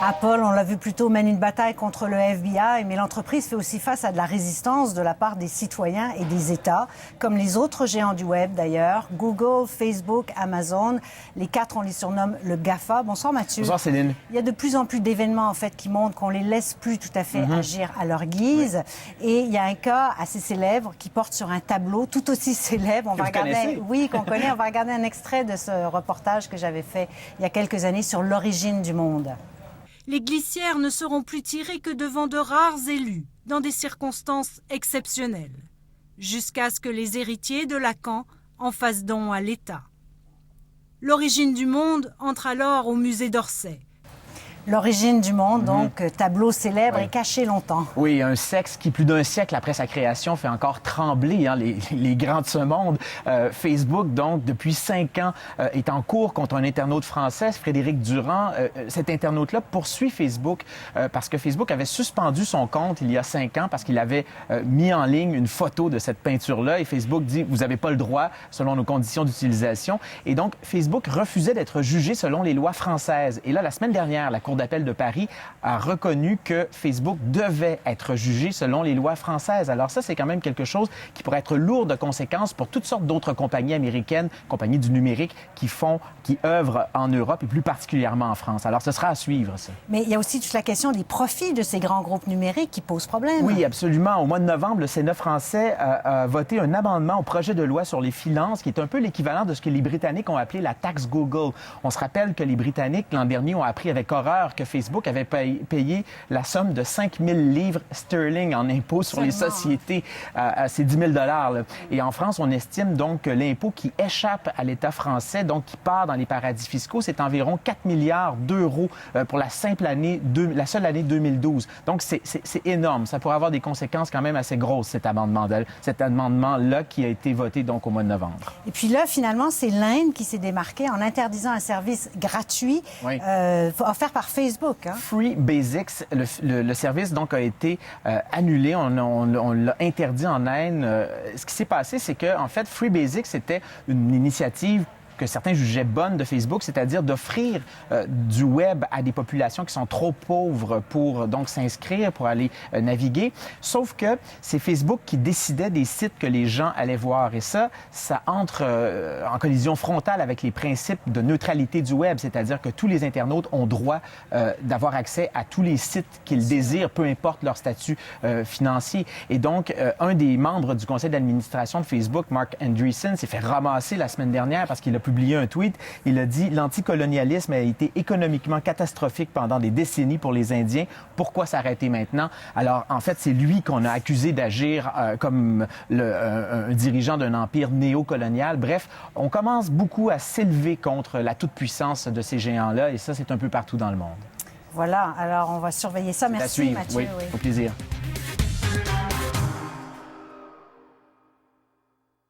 Apple, on l'a vu plus tôt, mène une bataille contre le FBI, mais l'entreprise fait aussi face à de la résistance de la part des citoyens et des États, comme les autres géants du web d'ailleurs, Google, Facebook, Amazon. Les quatre, on les surnomme le GAFA. Bonsoir Mathieu. Bonsoir Céline. Il y a de plus en plus d'événements en fait qui montrent qu'on les laisse plus tout à fait agir à leur guise. Oui. Et il y a un cas assez célèbre qui porte sur un tableau tout aussi célèbre. On va regarder, oui, qu'on connaît. On va regarder un extrait de ce reportage que j'avais fait il y a quelques années sur l'origine du monde. Les glissières ne seront plus tirées que devant de rares élus, dans des circonstances exceptionnelles, jusqu'à ce que les héritiers de Lacan en fassent don à l'État. L'origine du monde entre alors au musée d'Orsay. L'origine du monde, donc, tableau célèbre et caché longtemps. Oui, un sexe qui, plus d'un siècle après sa création, fait encore trembler les grands de ce monde. Facebook, donc, depuis 5 ans, est en cours contre un internaute français, Frédéric Durand. Cet internaute-là poursuit Facebook parce que Facebook avait suspendu son compte il y a 5 ans parce qu'il avait mis en ligne une photo de cette peinture-là. Et Facebook dit, vous n'avez pas le droit selon nos conditions d'utilisation. Et donc, Facebook refusait d'être jugé selon les lois françaises. Et là, la semaine dernière, la Cour d'appel de Paris a reconnu que Facebook devait être jugé selon les lois françaises. Alors ça, c'est quand même quelque chose qui pourrait être lourd de conséquences pour toutes sortes d'autres compagnies américaines, compagnies du numérique, qui œuvrent en Europe et plus particulièrement en France. Alors ce sera à suivre, ça. Mais il y a aussi toute la question des profits de ces grands groupes numériques qui posent problème. Oui, absolument. Au mois de novembre, le Sénat français a voté un amendement au projet de loi sur les finances qui est un peu l'équivalent de ce que les Britanniques ont appelé la taxe Google. On se rappelle que les Britanniques, l'an dernier, ont appris avec horreur que Facebook avait payé la somme de 5 000 livres sterling en impôts sur les sociétés. C'est 10 000 $. Et en France, on estime donc que l'impôt qui échappe à l'État français, donc qui part dans les paradis fiscaux, c'est environ 4 milliards d'euros pour la seule année 2012. Donc, c'est énorme. Ça pourrait avoir des conséquences quand même assez grosses, cet amendement-là qui a été voté donc au mois de novembre. Et puis là, finalement, c'est l'Inde qui s'est démarquée en interdisant un service gratuit offert par Facebook. Free Basics, le service donc a été annulé. On l'a interdit en Inde. Ce qui s'est passé, c'est que en fait, Free Basics, c'était une initiative que certains jugeaient bonne de Facebook, c'est-à-dire d'offrir du web à des populations qui sont trop pauvres pour donc s'inscrire, pour aller naviguer. Sauf que c'est Facebook qui décidait des sites que les gens allaient voir. Et ça entre en collision frontale avec les principes de neutralité du web, c'est-à-dire que tous les internautes ont droit d'avoir accès à tous les sites qu'ils désirent, peu importe leur statut financier. Et donc, un des membres du conseil d'administration de Facebook, Mark Andreessen, s'est fait ramasser la semaine dernière parce qu'il a publié un tweet. Il a dit « L'anticolonialisme a été économiquement catastrophique pendant des décennies pour les Indiens. Pourquoi s'arrêter maintenant? » Alors, en fait, c'est lui qu'on a accusé d'agir comme un dirigeant d'un empire néocolonial. Bref, on commence beaucoup à s'élever contre la toute-puissance de ces géants-là et ça, c'est un peu partout dans le monde. Voilà, alors on va surveiller ça. Merci Mathieu. Oui, au plaisir.